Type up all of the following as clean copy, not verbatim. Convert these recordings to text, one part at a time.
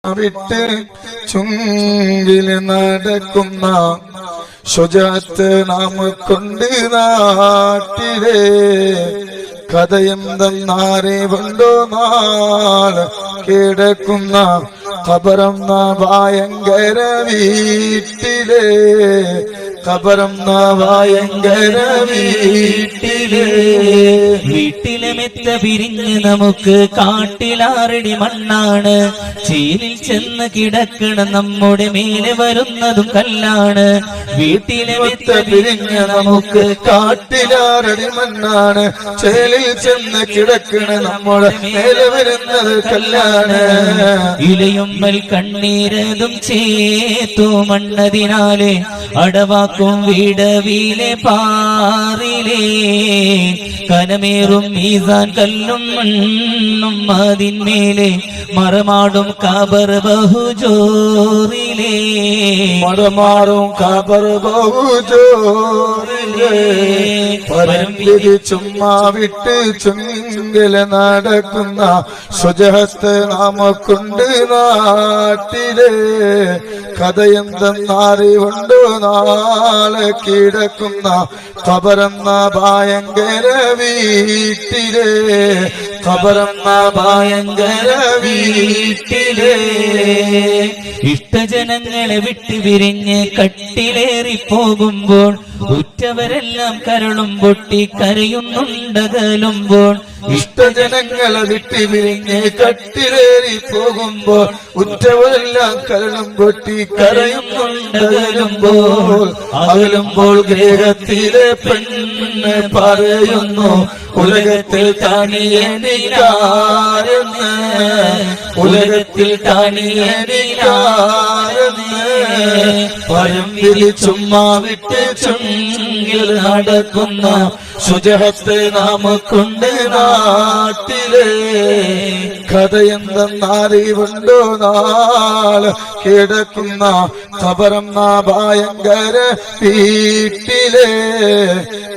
വിട്ട് ചുങ്കില് നടക്കുന്ന ശുജാഅത്ത് നമുക്കുണ്ട് നാട്ടിലെ കഥയെന്തെന്നറിവുണ്ടോ നാളെ കിടക്കുന്ന ഖബറെന്ന ഭയങ്കര വീട്ടിലെ ഖബറെന്ന ഭയങ്കര വീട്ടിലെ മെത്ത പിരിഞ്ഞ് നമുക്ക് കാട്ടിലാറടി മണ്ണാണ്. ചേലിൽ ചെന്ന് കിടക്കണം നമ്മുടെ മേലെ വരുന്നതും കല്ലാണ്. വീട്ടിലെ മെത്ത പിരിഞ്ഞ് നമുക്ക് കാട്ടിലാറടി മണ്ണാണ്. ചേലിൽ ചെന്ന് കിടക്കണം നമ്മുടെ മേലെ വരുന്നത് കല്ലാണ്. ഇലയുമ്മൽ കണ്ണീരതും ചേത്തു മണ്ണതിനാലെ അടവാക്കും വിടവിലെ പാറിലേ കനമേറും മീസാൻ കല്ലും മണ്ണും അതിന്മേലെ മറമാടും ഖബർ ബഹുജോറിലേ മറമാടും ഖബർ ബഹുജോറിലേ പരം ചുമ്മാ വിട്ട് ചുങ്കില് നടക്കുന്ന ശുജാഅത്ത് നമുക്കുണ്ട് നാട്ടിലെ കഥയെന്തെന്നറിവുണ്ടോ നാളെ കിടക്കുന്ന ഖബറെന്ന ഭയങ്കര വീട്ടിലെ ഖബറെന്ന ഭയങ്കര വീട്ടിലെ ഇഷ്ടജനങ്ങളെ വിട്ടു വിരിഞ്ഞ് കട്ടിലേറി പോകുമ്പോൾ ഉറ്റവരെല്ലാം കരളും പൊട്ടി കരയുന്നുണ്ടകലുമ്പോൾ ഇഷ്ടജനങ്ങളെ വിട്ടു വിരിഞ്ഞ് കട്ടിലേറി പോകുമ്പോൾ ഉറ്റവരെല്ലാം കരളും പൊട്ടി കരയുന്നുണ്ടകലുമ്പോൾ അകലുമ്പോൾ ഗ്രഹത്തിലെ പെണ്ണ് പറയുന്നു ഉലകത്തിൽ താണിയെനിക്കാരെന്ന് ഉലകത്തിൽ താണിയെനിക്കാരെന്ന് പരം ചുമ്മാ വിട്ട് ചുങ്കിൽ നടക്കുന്ന ശുജാഅത്ത് നമുക്കുണ്ട് നാട്ടിലെ കഥയെന്തെന്നറിവുണ്ടോ നാളെ കിടക്കുന്ന ഖബറെന്ന ഭയങ്കര വീട്ടിലെ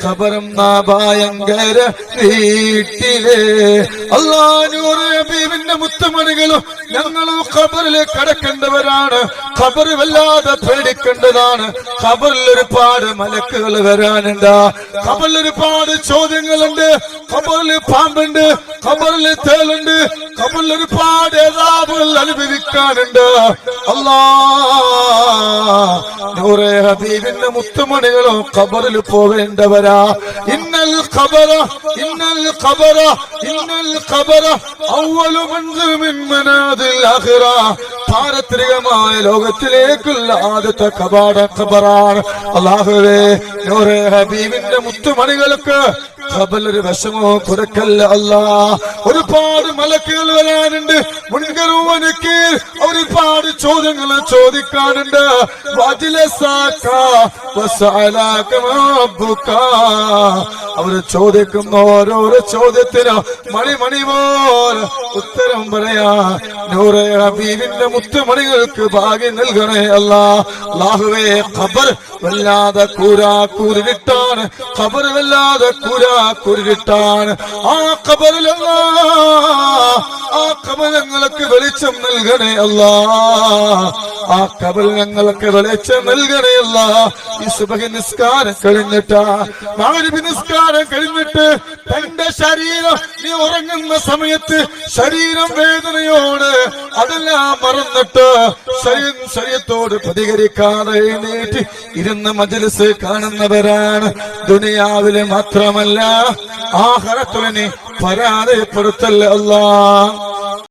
ഖബറെന്ന ഭയങ്കര വീട്ടിലെ അല്ലാഹുവിന്റെ ഹബീബിന്റെ മുത്തുമണികളും ഞങ്ങളും ഖബറിലെ കടക്കേണ്ടവരാണ്. ഖബർ വല്ലാതെ പേടിക്കേണ്ടതാണ്. ഖബറിൽ ഒരുപാട് മലക്കുകൾ വരാനുണ്ട്. ഖബറിൽ ഒരുപാട് ചോദ്യങ്ങളുണ്ട്. ഖബറിൽ പാമ്പുണ്ട്, ഖബറിൽ തേളുണ്ട്, ഖബറിൽ ഒരുപാട് അദാബുകൾ അനുഭവിക്കാനുണ്ട്. നൂറെ ഹബീബിന്റെ മുത്തുമണികളും ഖബറിൽ പോവേണ്ടവരാ. ഇന്നൽ ഖബറ ഇന്നൽ ഖബറ ഇന്നൽ ഖബറ അവ്വലു മൻസിൽ മിൻ മനാദിൽ ആഖിറ. പാരത്രികമായ ലോകത്തിലേക്കുള്ള ആദ്യത്തെ കവാടം ഖബറാണ്. അല്ലാഹുവേ നൂറെ ഹബീബിന്റെ മുത്തുമണികൾക്ക് ഖബറിൽ വിഷമോ കുറക്കല്ല അല്ലാ. ഒരുപാട് മലക്കുകൾ വരാനുണ്ട്. ഒരുപാട് ചോദ്യങ്ങൾ ചോദിക്കാനുണ്ട്. അവര് ചോദിക്കുന്ന ഓരോരോ ചോദ്യത്തിന് മണി പോലെ ഉത്തരം പറയാ. നൂറെ ഹബീബിന്റെ മുത്തുമണികൾക്ക് ഭാഗ്യം നൽകണേ അല്ലാ. അല്ലാഹുവേ ഖബർ വല്ലാതെ കൂരിട്ടാണ്. ഖബർ വല്ലാതെ കൂരിട്ടാണ്. ആ ഖബറിൽ ആ ഖബർ ഞങ്ങൾക്ക് വെളിച്ചം നൽകണേ അല്ലാ. ആ ഖബർ ഞങ്ങൾക്ക് വെളിച്ചം നൽകണേ അല്ലാ. ഈ സുബഹി നിസ്കാരം കഴിഞ്ഞിട്ടാ മഗ്‌രിബ് നിസ്കാരം കഴിഞ്ഞിട്ട് തന്റെ ശരീരം നീ ഉറങ്ങുന്ന സമയത്ത് ശരീരം വേദനയോട് അതെല്ലാം മറന്നിട്ട് ശരീരത്തോട് പ്രതികരിക്കാതെ എഴുന്നേറ്റ് ഇരുന്ന് മജ്‌ലിസ് കാണുന്നവരാണ്. ദുനിയാവിലെ മാത്രമല്ല ആഖിറത്തിലെ നീ പരാജയപ്പെടുത്തല്ലേ അല്ലാ.